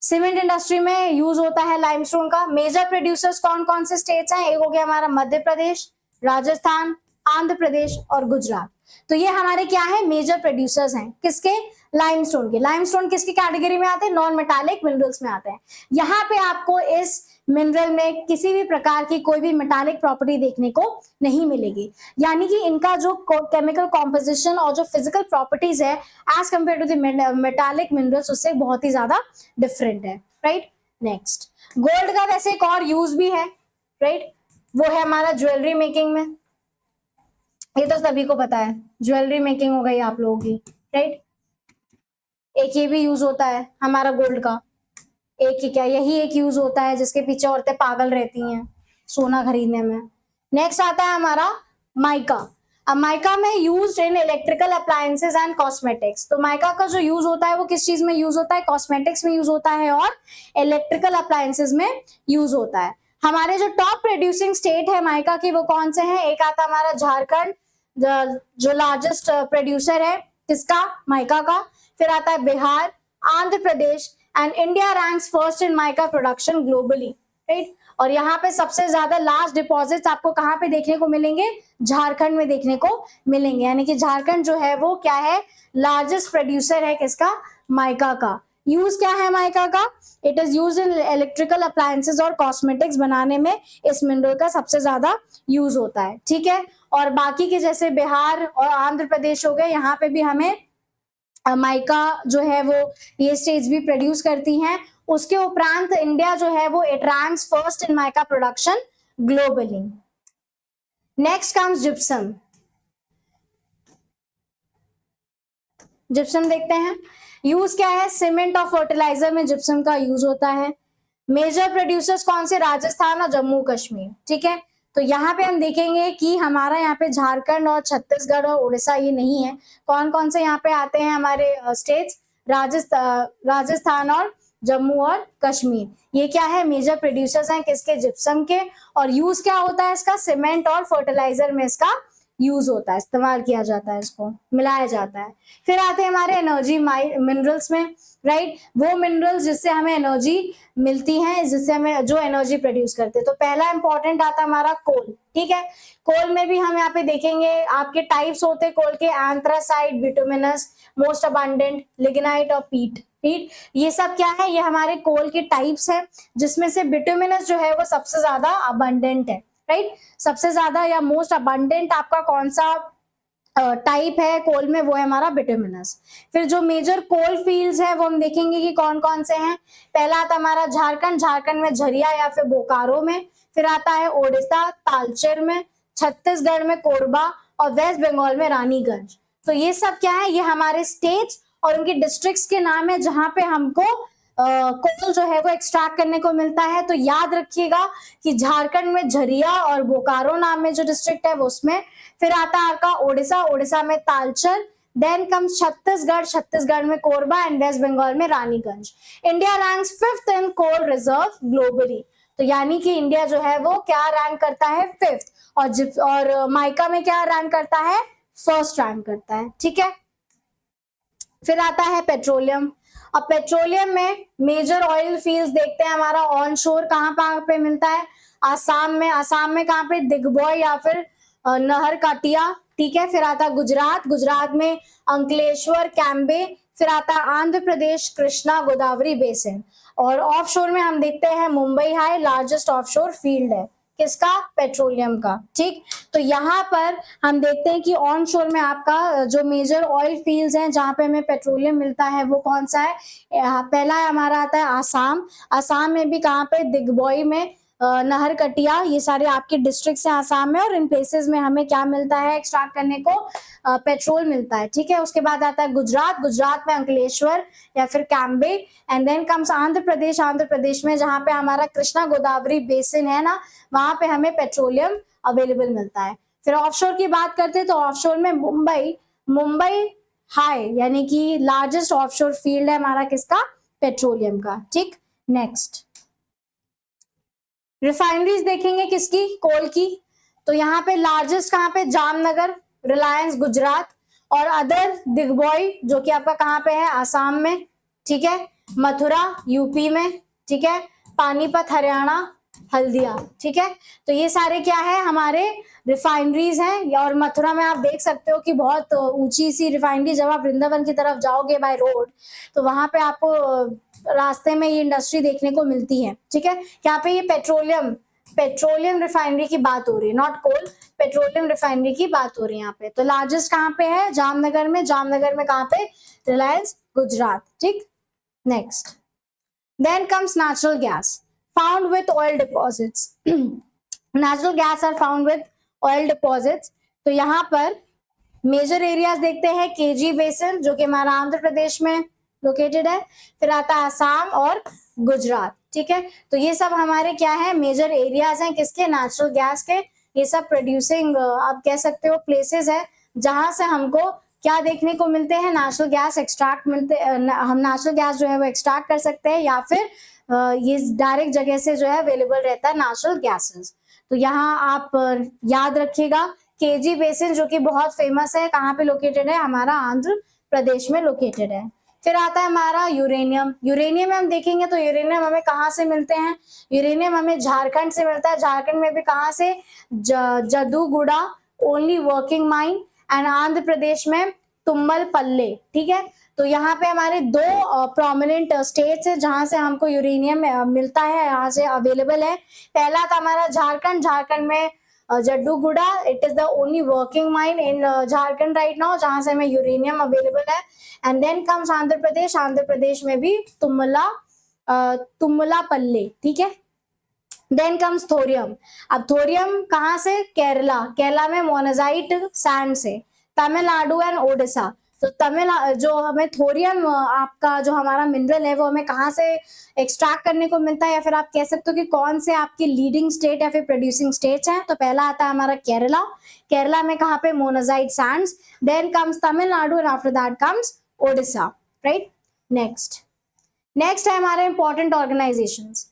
सीमेंट इंडस्ट्री में यूज होता है लाइमस्टोन का। मेजर प्रोड्यूसर्स कौन कौन से स्टेट्स हैं, एक हो गया हमारा मध्य प्रदेश, राजस्थान, आंध्र प्रदेश और गुजरात। तो ये हमारे क्या है, मेजर प्रोड्यूसर्स हैं, किसके, लाइमस्टोन के। लाइमस्टोन किसकी कैटेगरी में आते हैं, नॉन मेटालिक मिनरल्स में आते हैं। यहाँ पे आपको इस मिनरल में किसी भी प्रकार की कोई भी मेटालिक प्रॉपर्टी देखने को नहीं मिलेगी, यानी कि इनका जो केमिकल कॉम्पोजिशन और जो फिजिकल प्रॉपर्टीज है as compare to the metallic minerals उससे बहुत ही ज्यादा डिफरेंट है, राइट। नेक्स्ट, गोल्ड का वैसे एक और यूज भी है, राइट, वो है हमारा ज्वेलरी मेकिंग में। ये तो सभी को पता है, ज्वेलरी मेकिंग हो गई आप लोगों की, राइट। एक ये भी यूज होता है हमारा गोल्ड का, एक ही क्या, यही एक यूज होता है जिसके पीछे औरतें पागल रहती हैं सोना खरीदने में। नेक्स्ट आता है हमारा माइका। अब माइका में use in electrical appliances and cosmetics. तो माइका का जो यूज होता है वो किस चीज में यूज होता है, कॉस्मेटिक्स में यूज होता है और इलेक्ट्रिकल अप्लायंसेस में यूज होता है। हमारे जो टॉप प्रोड्यूसिंग स्टेट है माइका की वो कौन से हैं, एक आता है हमारा झारखंड, जो लार्जेस्ट प्रोड्यूसर है किसका, माइका का। फिर आता है Bihar, Andhra Pradesh, and India ranks first in mica production globally, right. और यहाँ पे सबसे ज्यादा लार्ज डिपॉजिट्स आपको कहाँ पे देखने को मिलेंगे, झारखंड में देखने को मिलेंगे, यानी कि झारखंड जो है वो क्या है, लार्जेस्ट प्रोड्यूसर है किसका, माइका का। यूज क्या है माइका का, it is use in electrical appliances और कॉस्मेटिक्स बनाने में इस मिनरल का सबसे ज्यादा यूज होता है, ठीक है। और बाकी के जैसे बिहार और आंध्र प्रदेश हो गए, यहाँ पे भी हमें माइका जो है वो ये स्टेट्स भी प्रोड्यूस करती हैं। उसके उपरांत इंडिया जो है वो it ranks first in mica production globally. Next comes gypsum. Gypsum देखते हैं, यूज क्या है, सीमेंट और फर्टिलाइजर में जिप्सम का यूज होता है। मेजर प्रोड्यूसर्स कौन से, राजस्थान और जम्मू कश्मीर, ठीक है। तो यहाँ पे हम देखेंगे कि हमारा यहाँ पे झारखंड और छत्तीसगढ़ और उड़ीसा ये नहीं है। कौन कौन से यहाँ पे आते हैं हमारे स्टेट्स, राजस्थान और जम्मू और कश्मीर, ये क्या है, मेजर प्रोड्यूसर्स हैं किसके, जिप्सम के। और यूज क्या होता है इसका, सीमेंट और फर्टिलाइजर में इसका यूज होता है, इस्तेमाल किया जाता है, इसको मिलाया जाता है। फिर आते हैं हमारे एनर्जी मिनरल्स में, राइट, वो मिनरल्स जिससे हमें एनर्जी मिलती है, जिससे हमें जो एनर्जी प्रोड्यूस करते हैं। तो पहला इंपॉर्टेंट आता है हमारा कोल, ठीक है। कोल में भी हम यहाँ पे देखेंगे आपके टाइप्स होते हैं कोल के, anthracite, bituminous, most abundant, lignite और पीट। ये सब क्या है, ये हमारे कोल के टाइप्स है, जिसमें से बिटुमिनस जो है वो सबसे ज्यादा अबंडेंट है, राइट। सबसे ज्यादा या मोस्ट अबंडेंट आपका कौन सा टाइप है कोल में, वो है हमारा बिटुमिनस। फिर जो मेजर कोल फील्ड्स है वो हम देखेंगे कि कौन कौन से हैं। पहला आता हमारा झारखंड, झारखंड में झरिया या फिर बोकारो में। फिर आता है ओडिशा, तालचेर में। छत्तीसगढ़ में कोरबा और वेस्ट बंगाल में रानीगंज। तो ये सब क्या है, ये हमारे स्टेट्स और उनके डिस्ट्रिक्ट्स के नाम है जहां पे हमको कोल जो है वो एक्सट्रैक्ट करने को मिलता है। तो याद रखिएगा कि झारखंड में झरिया और बोकारो नाम में जो डिस्ट्रिक्ट है वो उसमें, फिर आता है आपका ओडिशा, ओडिशा में तालचर, देन कम्स छत्तीसगढ़, छत्तीसगढ़ में कोरबा एंड वेस्ट बंगाल में रानीगंज। इंडिया रैंक्स 5th इन कोल रिजर्व ग्लोबली। तो यानी कि इंडिया जो है वो क्या रैंक करता है, 5th, और माइका में क्या रैंक करता है, 1st रैंक करता है। ठीक है, फिर आता है पेट्रोलियम। अब पेट्रोलियम में मेजर ऑयल फील्ड्स देखते हैं, हमारा ऑन शोर कहाँ पे मिलता है, आसाम में, आसाम में कहाँ पे, दिग्बॉय या फिर नहर काटिया। ठीक है, फिर आता है गुजरात, गुजरात में अंकलेश्वर, कैम्बे, फिर आता है आंध्र प्रदेश, कृष्णा गोदावरी बेसिन। और ऑफशोर में हम देखते हैं Mumbai high largest offshore field है, किसका, पेट्रोलियम का। ठीक, तो यहाँ पर हम देखते हैं कि ऑन शोर में आपका जो मेजर ऑयल फील्ड्स हैं जहाँ पे हमें पेट्रोलियम मिलता है वो कौन सा है, पहला हमारा आता है आसाम। आसाम में भी कहाँ पे, दिग्बॉय में, नहर कटिया, ये सारे आपके डिस्ट्रिक्ट्स हैं आसाम में, और इन प्लेसेस में हमें क्या मिलता है, एक्सट्रैक्ट करने को पेट्रोल मिलता है। ठीक है, उसके बाद आता है गुजरात, गुजरात में अंकलेश्वर या फिर Cambay, and then comes Andhra Pradesh, Andhra Pradesh में जहाँ पे हमारा कृष्णा गोदावरी बेसिन है ना, वहां पे हमें पेट्रोलियम अवेलेबल मिलता है। फिर ऑफशोर की बात करते हैं तो ऑफशोर में मुंबई, मुंबई हाई यानी कि लार्जेस्ट ऑफशोर फील्ड है हमारा किसका, पेट्रोलियम का। ठीक, नेक्स्ट रिफाइनरीज देखेंगे किसकी, कोल की। तो यहाँ पे लार्जेस्ट कहाँ पे, जामनगर, रिलायंस गुजरात, और अदर दिग्बॉय जो कि आपका कहाँ पे है, आसाम में। ठीक है, मथुरा यूपी में। ठीक है, पानीपत हरियाणा, हल्दिया। ठीक है, तो ये सारे क्या है, हमारे रिफाइनरीज हैं। और मथुरा में आप देख सकते हो कि बहुत ऊंची सी रिफाइनरी, जब आप वृंदावन की तरफ जाओगे बाय रोड तो वहां पे आपको रास्ते में ये इंडस्ट्री देखने को मिलती है। ठीक है, यहाँ पे ये पेट्रोलियम, पेट्रोलियम रिफाइनरी की बात हो रही है, नॉट कोल, पेट्रोलियम रिफाइनरी की बात हो रही है यहाँ पे। तो लार्जेस्ट कहाँ पे है, जामनगर में, जामनगर में कहाँ पे, रिलायंस गुजरात। ठीक, next then comes natural gas found with oil deposits. Natural gas are found with oil deposits. तो यहाँ पर मेजर एरियाज देखते हैं, केजी बेसिन जो कि हमारा आंध्र प्रदेश में लोकेटेड है, फिर आता है आसाम और गुजरात। ठीक है, तो ये सब हमारे क्या है, मेजर एरियाज हैं किसके, नेचुरल गैस के। ये सब प्रोड्यूसिंग आप कह सकते हो प्लेसेस है जहां से हमको क्या देखने को मिलते हैं, नेचुरल गैस एक्सट्रैक्ट मिलते, हम नेचुरल गैस जो है वो एक्सट्रैक्ट कर सकते हैं, या फिर ये डायरेक्ट जगह से जो है अवेलेबल रहता है नेचुरल गैसेस। तो यहाँ आप याद रखिएगा केजी बेसिन जो कि बहुत फेमस है, कहाँ पे लोकेटेड है, हमारा आंध्र प्रदेश में लोकेटेड है। फिर आता है हमारा यूरेनियम। यूरेनियम में हम देखेंगे तो यूरेनियम हमें कहाँ से मिलते हैं, यूरेनियम हमें झारखंड से मिलता है। झारखंड में भी कहाँ से, Jaduguda only working mine, and Andhra Pradesh में तुम्मल पल्ले। ठीक है, तो यहाँ पे हमारे दो प्रोमिनेंट स्टेट्स है जहां से हमको यूरेनियम मिलता है, यहाँ से अवेलेबल है। पहला था हमारा झारखंड, झारखंड में Jaduguda, it is the only working mine in Jharkhand right now जहां से हमें यूरेनियम अवेलेबल है। And then comes Andhra Pradesh, Andhra Pradesh में भी तुम्मला पल्ले। ठीक है, देन कम्स थोरियम। अब थोरियम कहाँ से, केरला, केरला में मोनाजाइट सैंड से, तमिलनाडु एंड ओडिशा। तो तमिल जो हमें थोरियम आपका जो हमारा मिनरल है वो हमें कहाँ से एक्सट्रैक्ट करने को मिलता है, या फिर आप कह सकते हो कि कौन से आपके लीडिंग स्टेट या फिर प्रोड्यूसिंग स्टेट्स हैं। तो पहला आता है हमारा केरला, केरला में कहाँ पे, monazite sands, then comes Tamil Nadu and after that comes Odisha. Right, next है हमारे इंपॉर्टेंट ऑर्गेनाइजेशंस।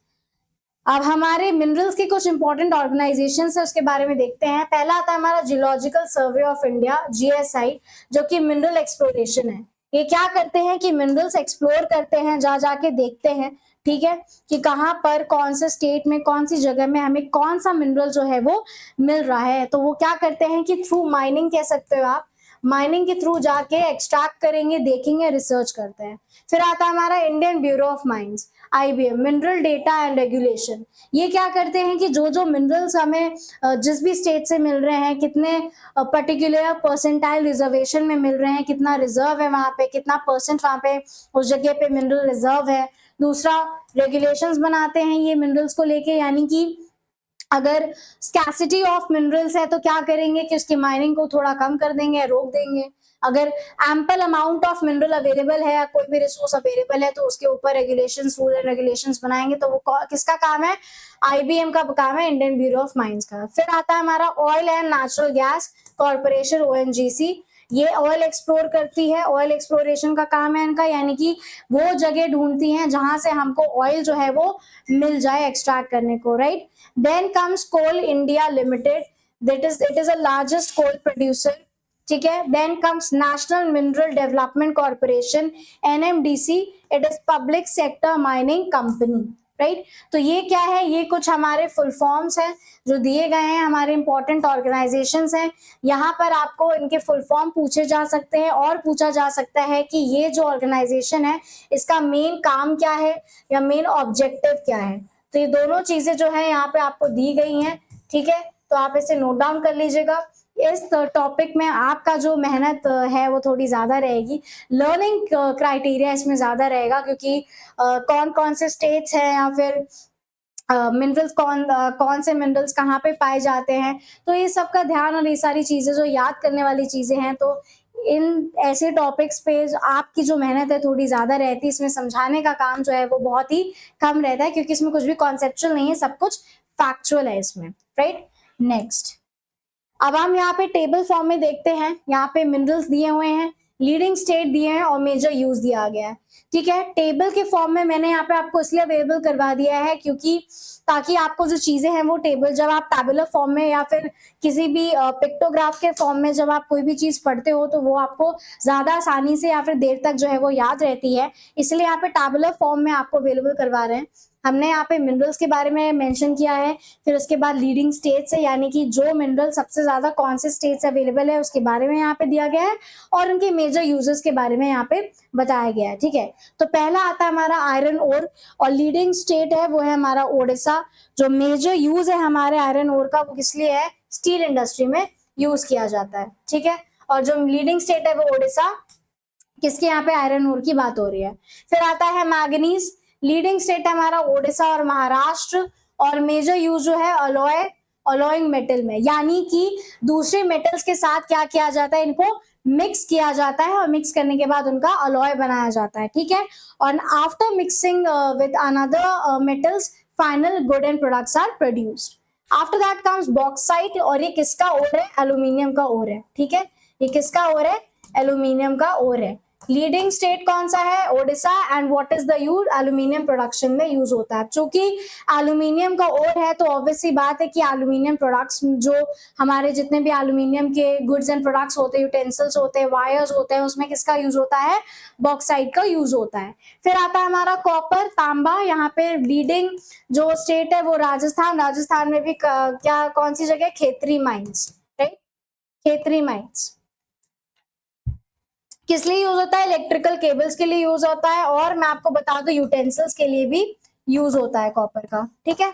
अब हमारे मिनरल्स के कुछ इंपॉर्टेंट ऑर्गेनाइजेशंस है उसके बारे में देखते हैं। पहला आता है हमारा geological survey of India, GSI, जो कि मिनरल एक्सप्लोरेशन है। ये क्या करते हैं कि मिनरल्स एक्सप्लोर करते हैं, जा जाके देखते हैं। ठीक है, कि कहाँ पर कौन से स्टेट में कौन सी जगह में हमें कौन सा मिनरल जो है वो मिल रहा है। तो वो क्या करते हैं कि थ्रू माइनिंग कह सकते हो आप, माइनिंग के थ्रू जाके एक्सट्रैक्ट करेंगे, देखेंगे, रिसर्च करते हैं। फिर आता है हमारा Indian bureau of mines, IBM, mineral data and regulation. ये क्या करते हैं कि जो जो मिनरल्स हमें जिस भी स्टेट से मिल रहे हैं, कितने पर्टिकुलर परसेंटाइल रिजर्वेशन में मिल रहे हैं, कितना रिजर्व है वहां पे, कितना परसेंट वहां पे उस जगह पे मिनरल रिजर्व है। दूसरा, रेगुलेशंस बनाते हैं ये मिनरल्स को लेके, यानी कि अगर स्कैसिटी ऑफ मिनरल्स है तो क्या करेंगे कि उसकी माइनिंग को थोड़ा कम कर देंगे, रोक देंगे। अगर ample amount of mineral available है या कोई भी रिसोर्स अवेलेबल है तो उसके ऊपर रेगुलेशंस, रूल एंड रेगुलेशंस बनाएंगे। तो वो किसका काम है? IBM का काम है, इंडियन ब्यूरो ऑफ माइंस का। फिर आता है हमारा oil and natural gas corporation, ONGC। ये ऑयल एक्सप्लोर करती है, ऑयल एक्सप्लोरेशन का काम है इनका, यानी कि वो जगह ढूंढती हैं जहां से हमको ऑयल जो है वो मिल जाए एक्सट्रैक्ट करने को, right. Then comes Coal India Limited, that is it is the largest coal producer, ठीक है। Then comes National Mineral Development Corporation, NMDC, it is public sector mining company, right. तो ये क्या है? ये कुछ हमारे फुल फॉर्म्स हैं जो दिए गए हैं, हमारे इंपॉर्टेंट ऑर्गेनाइजेशंस हैं। यहाँ पर आपको इनके फुल फॉर्म पूछे जा सकते हैं और पूछा जा सकता है कि ये जो ऑर्गेनाइजेशन है इसका मेन काम क्या है या मेन ऑब्जेक्टिव क्या है। तो ये दोनों चीजें जो है यहाँ पे आपको दी गई हैं, ठीक है। तो आप इसे नोट डाउन कर लीजिएगा। इस टॉपिक में आपका जो मेहनत है वो थोड़ी ज्यादा रहेगी, लर्निंग क्राइटेरिया इसमें ज्यादा रहेगा, क्योंकि कौन कौन से स्टेट्स हैं या फिर मिनरल्स कौन से मिनरल्स कहाँ पे पाए जाते हैं, तो ये सब का ध्यान और ये सारी चीजें जो याद करने वाली चीजें हैं, तो इन ऐसे टॉपिक्स पे आपकी जो मेहनत है थोड़ी ज्यादा रहती है। इसमें समझाने का काम जो है वो बहुत ही कम रहता है, क्योंकि इसमें कुछ भी कॉन्सेप्चुअल नहीं है, सब कुछ फैक्चुअल है इसमें, राइट। नेक्स्ट, अब हम यहाँ पे टेबल फॉर्म में देखते हैं। यहाँ पे मिनरल्स दिए हुए हैं, लीडिंग स्टेट दिए हैं और मेजर यूज दिया गया है, ठीक है। टेबल के फॉर्म में मैंने यहाँ पे आपको इसलिए अवेलेबल करवा दिया है क्योंकि ताकि आपको जो चीजें हैं वो टेबल, जब आप टैबुलर फॉर्म में या फिर किसी भी पिक्टोग्राफ के फॉर्म में जब आप कोई भी चीज पढ़ते हो तो वो आपको ज्यादा आसानी से या फिर देर तक जो है वो याद रहती है, इसलिए यहाँ पे टैबुलर फॉर्म में आपको अवेलेबल करवा रहे हैं। हमने यहाँ पे मिनरल्स के बारे में मेंशन किया है, फिर उसके बाद लीडिंग स्टेट्स है, यानी कि जो मिनरल सबसे ज्यादा कौन से स्टेट से अवेलेबल है उसके बारे में यहाँ पे दिया गया है, और उनके मेजर यूजेस के बारे में यहाँ पे बताया गया है, ठीक है। तो पहला आता है हमारा आयरन ओर, और लीडिंग स्टेट है वो है हमारा ओडिशा। जो मेजर यूज है हमारे आयरन ओर का वो किस लिए है? स्टील इंडस्ट्री में यूज किया जाता है, ठीक है। और जो लीडिंग स्टेट है वो ओडिशा, किसके यहाँ पे आयरन ओर की बात हो रही है। फिर आता है मैग्नीज, लीडिंग स्टेट है हमारा ओडिशा और महाराष्ट्र, और मेजर यूज जो है अलॉइंग मेटल में, यानी कि दूसरे मेटल्स के साथ क्या किया जाता है, इनको मिक्स किया जाता है और मिक्स करने के बाद उनका अलॉय बनाया जाता है, ठीक है। और after mixing with another metals final good and products are produced. After that comes bauxite, और ये किसका ओर है? एल्यूमिनियम का ओर है, ठीक है। ये किसका ओर है? एल्यूमिनियम का ओर है। लीडिंग स्टेट कौन सा है? Odisha. And what is the use? Aluminium production में यूज होता है। चूंकि एल्यूमिनियम का ओर है तो ऑब्वियसली बात है कि एल्यूमिनियम प्रोडक्ट्स, जो हमारे जितने भी एल्यूमिनियम के गुड्स एंड प्रोडक्ट्स होते हैं, यूटेंसिल्स होते हैं, वायर्स होते हैं, उसमें किसका यूज होता है? बॉक्साइट का यूज होता है। फिर आता है हमारा कॉपर, तांबा। यहाँ पे लीडिंग जो स्टेट है वो राजस्थान। राजस्थान में भी क्या कौन सी जगह? Khetri mines, right. Khetri mines किस लिए यूज होता है? इलेक्ट्रिकल केबल्स के लिए यूज होता है, और मैं आपको बता दूं यूटेंसिल्स के लिए भी यूज होता है कॉपर का, ठीक है।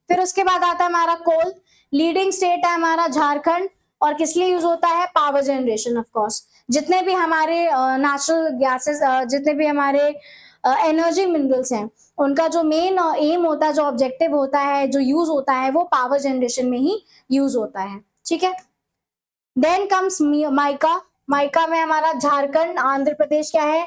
फिर उसके बाद आता है हमारा कोल, लीडिंग स्टेट है हमारा झारखंड, और किस लिए यूज होता है? Power generation of course. जितने भी हमारे नेचुरल गैसेस, जितने भी हमारे एनर्जी मिनरल्स हैं, उनका जो मेन एम होता है, जो ऑब्जेक्टिव होता है, जो यूज होता है, वो पावर जनरेशन में ही यूज होता है, ठीक है। Then comes mica. माइका में हमारा झारखंड, आंध्र प्रदेश क्या है?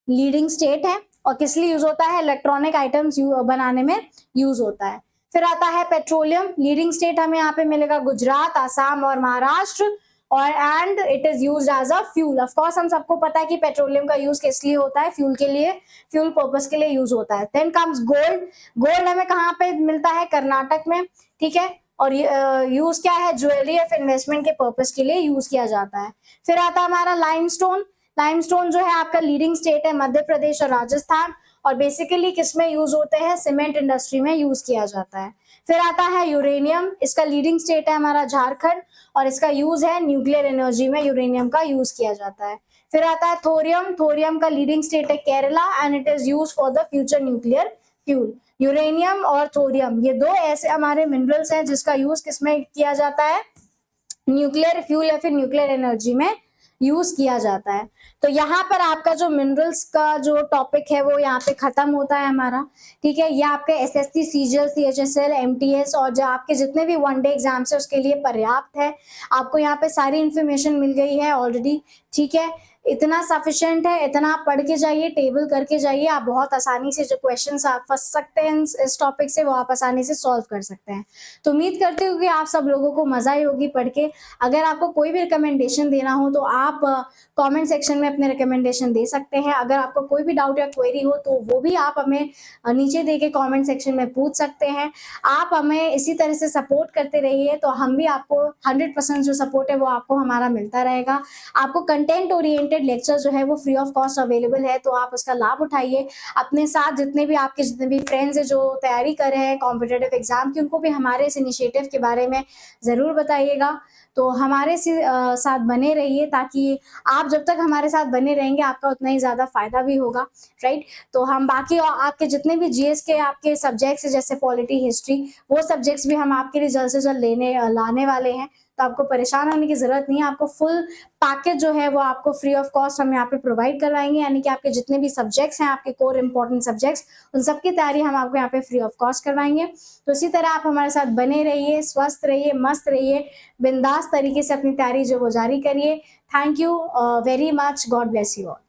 लीडिंग स्टेट है, और किस लिए यूज होता है? इलेक्ट्रॉनिक आइटम्स बनाने में यूज होता है। फिर आता है पेट्रोलियम, लीडिंग स्टेट हमें यहाँ पे मिलेगा गुजरात, आसाम और महाराष्ट्र, और and it is used as a fuel. Of course हम सबको पता है कि पेट्रोलियम का यूज किस लिए होता है? फ्यूल के लिए, फ्यूल पर्पस के लिए यूज होता है। Then comes gold. गोल्ड हमें कहाँ पे मिलता है? कर्नाटक में, ठीक है। और यूज क्या है? ज्वेलरी ऑफ इन्वेस्टमेंट के पर्पस के लिए यूज किया जाता है। फिर आता है हमारा लाइमस्टोन। लाइमस्टोन जो है आपका लीडिंग स्टेट है मध्य प्रदेश और राजस्थान, और बेसिकली किसमें यूज होते हैं? सीमेंट इंडस्ट्री में यूज किया जाता है। फिर आता है यूरेनियम, इसका लीडिंग स्टेट है हमारा झारखंड, और इसका यूज है न्यूक्लियर एनर्जी में, यूरेनियम का यूज किया जाता है। फिर आता है थोरियम। थोरियम का लीडिंग स्टेट है Kerala, and it is use for the future nuclear fuel. Uranium और थोरियम ये दो ऐसे हमारे मिनरल्स हैं जिसका यूज किसमें किया जाता है? न्यूक्लियर फ्यूल या फिर न्यूक्लियर एनर्जी में यूज किया जाता है। तो यहाँ पर आपका जो मिनरल्स का जो टॉपिक है वो यहाँ पे खत्म होता है हमारा, ठीक है। ये आपके एसएससी, सीजीएल, सीएचएसएल, एमटीएस और जो आपके जितने भी वनडे एग्जाम्स है उसके लिए पर्याप्त है। आपको यहाँ पे सारी इंफॉर्मेशन मिल गई है ऑलरेडी, ठीक है। इतना सफिशिएंट है, इतना आप पढ़ के जाइए, टेबल करके जाइए, आप बहुत आसानी से जो क्वेश्चंस आप फंस सकते हैं इस टॉपिक से वो आप आसानी से सॉल्व कर सकते हैं। तो उम्मीद करती हूँ कि आप सब लोगों को मजा आई होगी पढ़ के। अगर आपको कोई भी रिकमेंडेशन देना हो तो आप कमेंट सेक्शन में अपने रिकमेंडेशन दे सकते हैं। अगर आपको कोई भी डाउट या क्वेरी हो तो वो भी आप हमें नीचे दे के कॉमेंट सेक्शन में पूछ सकते हैं। आप हमें इसी तरह से सपोर्ट करते रहिए तो हम भी आपको 100% जो सपोर्ट है वो आपको हमारा मिलता रहेगा। आपको कंटेंट ओरिएंटेड लेक्चर जो है वो फ्री ऑफ कॉस्ट अवेलेबल है, तो आप उसका लाभ उठाइए। अपने साथ जितने भी फ्रेंड्स हैं जो तैयारी कर रहे हैं कॉम्पिटिटिव एग्जाम की, उनको भी हमारे इस इनिशिएटिव के बारे में जरूर बताइएगा। तो हमारे साथ बने रहिए, ताकि आप जब तक हमारे साथ बने रहेंगे आपका उतना ही ज्यादा फायदा भी होगा, राइट। तो हम बाकी आपके जितने भी जीएस के आपके सब्जेक्ट्स है जैसे पॉलिटी, हिस्ट्री, वो सब्जेक्ट्स भी हम आपके लिए जल्द से जल्द लाने वाले हैं। तो आपको परेशान होने की जरूरत नहीं है। आपको फुल पैकेज जो है वो आपको फ्री ऑफ कॉस्ट हम यहाँ पे प्रोवाइड करवाएंगे, यानी कि आपके जितने भी सब्जेक्ट्स हैं, आपके कोर इंपॉर्टेंट सब्जेक्ट्स, उन सबकी तैयारी हम आपको यहाँ पे फ्री ऑफ कॉस्ट करवाएंगे। तो इसी तरह आप हमारे साथ बने रहिए, स्वस्थ रहिए, मस्त रहिए, बिंदास तरीके से अपनी तैयारी जो वो जारी करिए। Thank you very much, God bless you all.